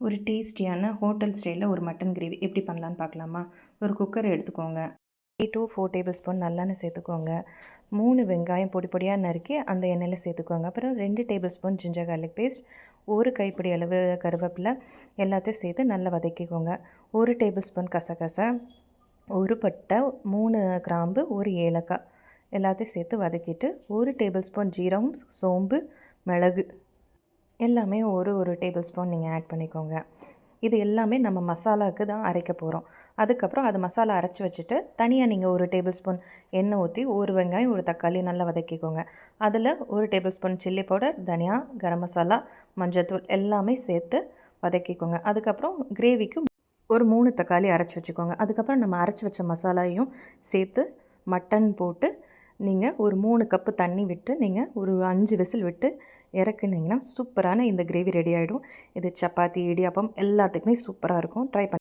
ஒரு டேஸ்டியான ஹோட்டல் ஸ்டைலில் ஒரு மட்டன் கிரேவி எப்படி பண்ணலான்னு பார்க்கலாமா? ஒரு குக்கர் எடுத்துக்கோங்க. 3 to 4 டேபிள் ஸ்பூன் நல்லெண்ணெய் சேர்த்துக்கோங்க. 3 வெங்காயம் பொடி பொடியாக நறுக்கி அந்த எண்ணெயில் சேர்த்துக்கோங்க. அப்புறம் 2 tablespoon ginger garlic paste, 1 கைப்பிடி அளவு கருவேப்பிலை எல்லாத்தையும் சேர்த்து நல்லா வதக்கிக்கோங்க. 1 டேபிள் ஸ்பூன் கசகசா, 1 பட்டை, 3 கிராம்பு, 1 ஏலக்காய் எல்லாத்தையும் சேர்த்து வதக்கிட்டு 1 டேபிள் ஸ்பூன் ஜீரகம், சோம்பு, மிளகு எல்லாமே ஒரு டேபிள் ஸ்பூன் நீங்கள் ஆட் பண்ணிக்கோங்க. இது எல்லாமே நம்ம மசாலாவுக்கு தான் அரைக்க போகிறோம். அதுக்கப்புறம் அது மசாலா அரைச்சி வச்சுட்டு தனியாக நீங்கள் 1 டேபிள் ஸ்பூன் எண்ணெய் ஊற்றி 1 வெங்காயம் 1 தக்காளி நல்லா வதக்கிக்கோங்க. அதில் 1 டேபிள் ஸ்பூன் சில்லி பவுடர், தனியா, கரம் மசாலா, மஞ்சள்தூள் எல்லாமே சேர்த்து வதக்கிக்கோங்க. அதுக்கப்புறம் கிரேவிக்கு ஒரு 3 தக்காளி அரைச்சி வச்சுக்கோங்க. அதுக்கப்புறம் நம்ம அரைச்சி வச்ச மசாலாவையும் சேர்த்து மட்டன் போட்டு நீங்கள் ஒரு 3 கப்பு தண்ணி விட்டு நீங்கள் ஒரு 5 விசில் விட்டு இறக்குனீங்கன்னா சூப்பரான இந்த கிரேவி ரெடி ஆகிடும். இது சப்பாத்தி, இடியாப்பம் எல்லாத்துக்குமே சூப்பராக இருக்கும். ட்ரை பண்ணி